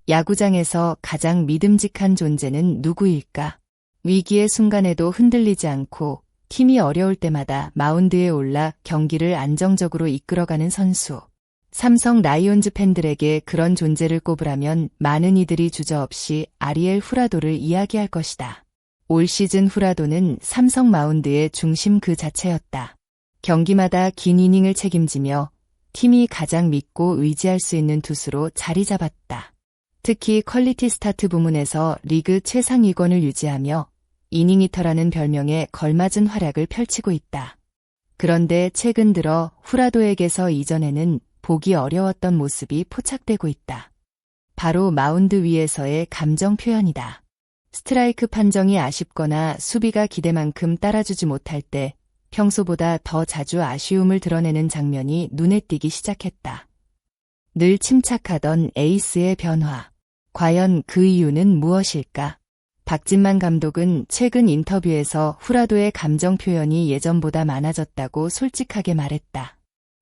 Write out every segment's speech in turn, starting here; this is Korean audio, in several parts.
야구장에서 가장 믿음직한 존재는 누구일까? 위기의 순간에도 흔들리지 않고 팀이 어려울 때마다 마운드에 올라 경기를 안정적으로 이끌어가는 선수. 삼성 라이온즈 팬들에게 그런 존재를 꼽으라면 많은 이들이 주저없이 아리엘 후라도를 이야기할 것이다. 올 시즌 후라도는 삼성 마운드의 중심 그 자체였다. 경기마다 긴 이닝을 책임지며 팀이 가장 믿고 의지할 수 있는 투수로 자리 잡았다. 특히 퀄리티 스타트 부문에서 리그 최상 위권을 유지하며 이닝 히터라는 별명에 걸맞은 활약을 펼치고 있다. 그런데 최근 들어 후라도에게서 이전에는 보기 어려웠던 모습이 포착되고 있다. 바로 마운드 위에서의 감정 표현이다. 스트라이크 판정이 아쉽거나 수비가 기대만큼 따라주지 못할 때 평소보다 더 자주 아쉬움을 드러내는 장면이 눈에 띄기 시작했다. 늘 침착하던 에이스의 변화. 과연 그 이유는 무엇일까? 박진만 감독은 최근 인터뷰에서 후라도의 감정 표현이 예전보다 많아졌다고 솔직하게 말했다.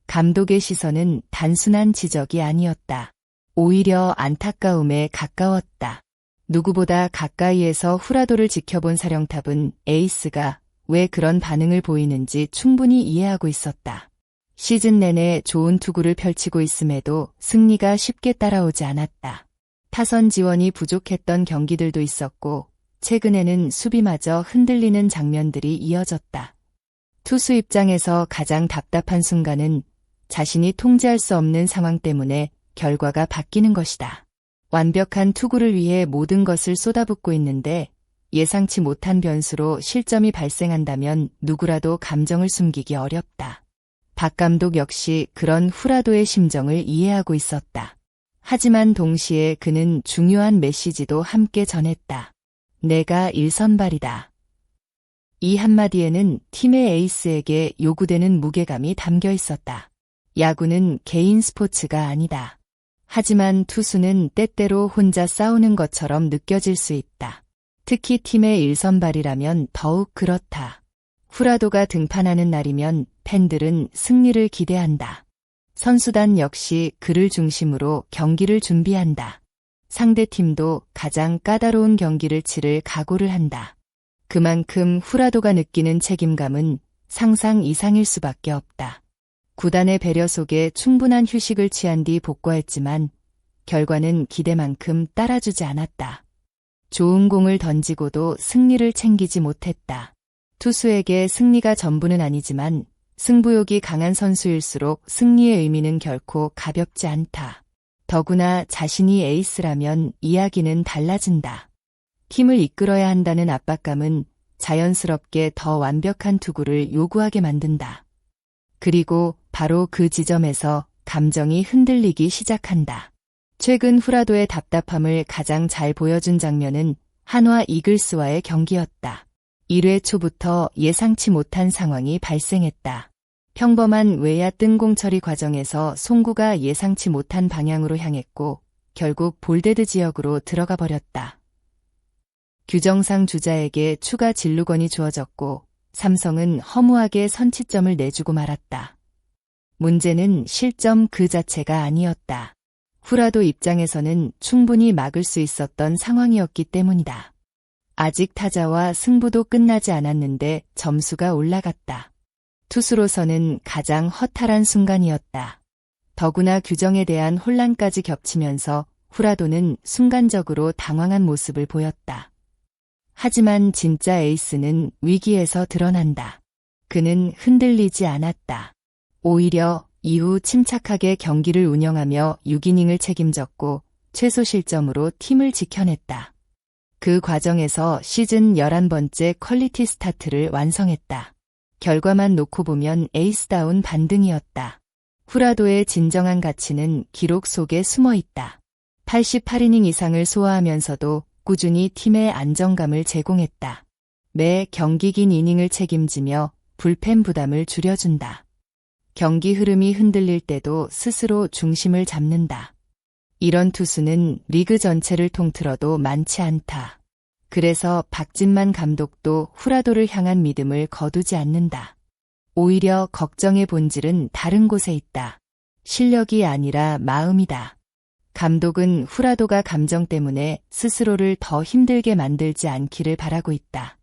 감독의 시선은 단순한 지적이 아니었다. 오히려 안타까움에 가까웠다. 누구보다 가까이에서 후라도를 지켜본 사령탑은 에이스가 왜 그런 반응을 보이는지 충분히 이해하고 있었다. 시즌 내내 좋은 투구를 펼치고 있음에도 승리가 쉽게 따라오지 않았다. 타선 지원이 부족했던 경기들도 있었고 최근에는 수비마저 흔들리는 장면들이 이어졌다. 투수 입장에서 가장 답답한 순간은 자신이 통제할 수 없는 상황 때문에 결과가 바뀌는 것이다. 완벽한 투구를 위해 모든 것을 쏟아붓고 있는데 예상치 못한 변수로 실점이 발생한다면 누구라도 감정을 숨기기 어렵다. 박 감독 역시 그런 후라도의 심정을 이해하고 있었다. 하지만 동시에 그는 중요한 메시지도 함께 전했다. 내가 1선발이다. 이 한마디에는 팀의 에이스에게 요구되는 무게감이 담겨 있었다. 야구는 개인 스포츠가 아니다. 하지만 투수는 때때로 혼자 싸우는 것처럼 느껴질 수 있다. 특히 팀의 1선발이라면 더욱 그렇다. 후라도가 등판하는 날이면 팬들은 승리를 기대한다. 선수단 역시 그를 중심으로 경기를 준비한다. 상대팀도 가장 까다로운 경기를 치를 각오를 한다. 그만큼 후라도가 느끼는 책임감은 상상 이상일 수밖에 없다. 구단의 배려 속에 충분한 휴식을 취한 뒤 복귀했지만 결과는 기대만큼 따라주지 않았다. 좋은 공을 던지고도 승리를 챙기지 못했다. 투수에게 승리가 전부는 아니지만 승부욕이 강한 선수일수록 승리의 의미는 결코 가볍지 않다. 더구나 자신이 에이스라면 이야기는 달라진다. 팀을 이끌어야 한다는 압박감은 자연스럽게 더 완벽한 투구를 요구하게 만든다. 그리고 바로 그 지점에서 감정이 흔들리기 시작한다. 최근 후라도의 답답함을 가장 잘 보여준 장면은 한화 이글스와의 경기였다. 1회 초부터 예상치 못한 상황이 발생했다. 평범한 외야 뜬공 처리 과정에서 송구가 예상치 못한 방향으로 향했고 결국 볼데드 지역으로 들어가 버렸다. 규정상 주자에게 추가 진루권이 주어졌고 삼성은 허무하게 선취점을 내주고 말았다. 문제는 실점 그 자체가 아니었다. 후라도 입장에서는 충분히 막을 수 있었던 상황이었기 때문이다. 아직 타자와 승부도 끝나지 않았는데 점수가 올라갔다. 투수로서는 가장 허탈한 순간이었다. 더구나 규정에 대한 혼란까지 겹치면서 후라도는 순간적으로 당황한 모습을 보였다. 하지만 진짜 에이스는 위기에서 드러난다. 그는 흔들리지 않았다. 오히려 이후 침착하게 경기를 운영하며 6이닝을 책임졌고 최소 실점으로 팀을 지켜냈다. 그 과정에서 시즌 11번째 퀄리티 스타트를 완성했다. 결과만 놓고 보면 에이스다운 반등이었다. 후라도의 진정한 가치는 기록 속에 숨어 있다. 88이닝 이상을 소화하면서도 꾸준히 팀에 안정감을 제공했다. 매 경기 긴 이닝을 책임지며 불펜 부담을 줄여준다. 경기 흐름이 흔들릴 때도 스스로 중심을 잡는다. 이런 투수는 리그 전체를 통틀어도 많지 않다. 그래서 박진만 감독도 후라도를 향한 믿음을 거두지 않는다. 오히려 걱정의 본질은 다른 곳에 있다. 실력이 아니라 마음이다. 감독은 후라도가 감정 때문에 스스로를 더 힘들게 만들지 않기를 바라고 있다.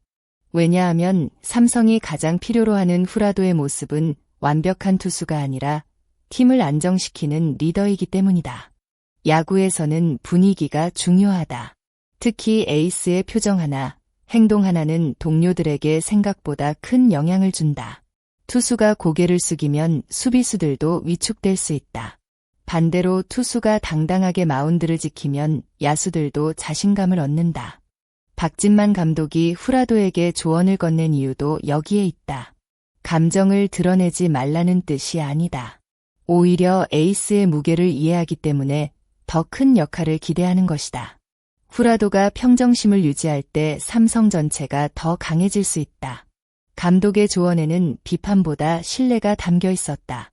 왜냐하면 삼성이 가장 필요로 하는 후라도의 모습은 완벽한 투수가 아니라 팀을 안정시키는 리더이기 때문이다. 야구에서는 분위기가 중요하다. 특히 에이스의 표정 하나, 행동 하나는 동료들에게 생각보다 큰 영향을 준다. 투수가 고개를 숙이면 수비수들도 위축될 수 있다. 반대로 투수가 당당하게 마운드를 지키면 야수들도 자신감을 얻는다. 박진만 감독이 후라도에게 조언을 건넨 이유도 여기에 있다. 감정을 드러내지 말라는 뜻이 아니다. 오히려 에이스의 무게를 이해하기 때문에 더 큰 역할을 기대하는 것이다. 후라도가 평정심을 유지할 때 삼성 전체가 더 강해질 수 있다. 감독의 조언에는 비판보다 신뢰가 담겨 있었다.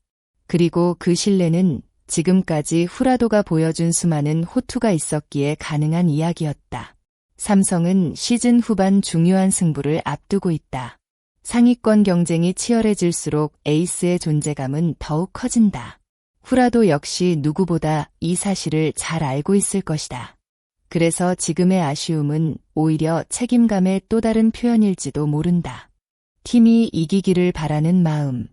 그리고 그 신뢰는 지금까지 후라도가 보여준 수많은 호투가 있었기에 가능한 이야기였다. 삼성은 시즌 후반 중요한 승부를 앞두고 있다. 상위권 경쟁이 치열해질수록 에이스의 존재감은 더욱 커진다. 후라도 역시 누구보다 이 사실을 잘 알고 있을 것이다. 그래서 지금의 아쉬움은 오히려 책임감의 또 다른 표현일지도 모른다. 팀이 이기기를 바라는 마음,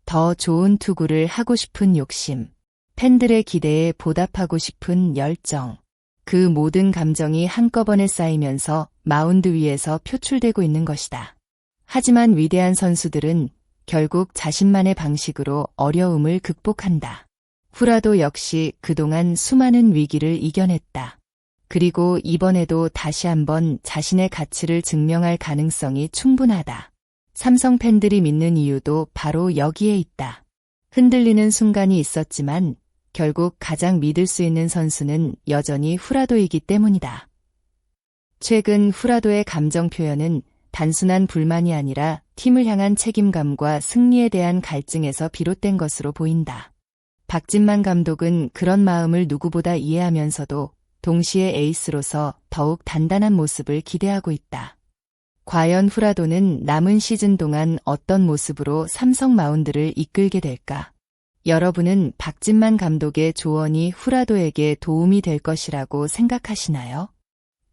더 좋은 투구를 하고 싶은 욕심, 팬들의 기대에 보답하고 싶은 열정, 그 모든 감정이 한꺼번에 쌓이면서 마운드 위에서 표출되고 있는 것이다. 하지만 위대한 선수들은 결국 자신만의 방식으로 어려움을 극복한다. 후라도 역시 그동안 수많은 위기를 이겨냈다. 그리고 이번에도 다시 한번 자신의 가치를 증명할 가능성이 충분하다. 삼성 팬들이 믿는 이유도 바로 여기에 있다. 흔들리는 순간이 있었지만 결국 가장 믿을 수 있는 선수는 여전히 후라도이기 때문이다. 최근 후라도의 감정 표현은 단순한 불만이 아니라 팀을 향한 책임감과 승리에 대한 갈증에서 비롯된 것으로 보인다. 박진만 감독은 그런 마음을 누구보다 이해하면서도 동시에 에이스로서 더욱 단단한 모습을 기대하고 있다. 과연 후라도는 남은 시즌 동안 어떤 모습으로 삼성 마운드를 이끌게 될까? 여러분은 박진만 감독의 조언이 후라도에게 도움이 될 것이라고 생각하시나요?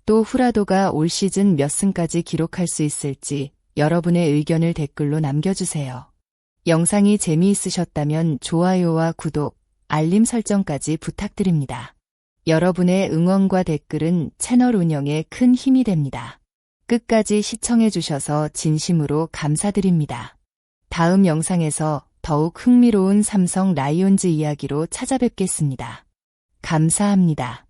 또 후라도가 올 시즌 몇 승까지 기록할 수 있을지 여러분의 의견을 댓글로 남겨주세요. 영상이 재미있으셨다면 좋아요와 구독, 알림 설정까지 부탁드립니다. 여러분의 응원과 댓글은 채널 운영에 큰 힘이 됩니다. 끝까지 시청해주셔서 진심으로 감사드립니다. 다음 영상에서 더욱 흥미로운 삼성 라이온즈 이야기로 찾아뵙겠습니다. 감사합니다.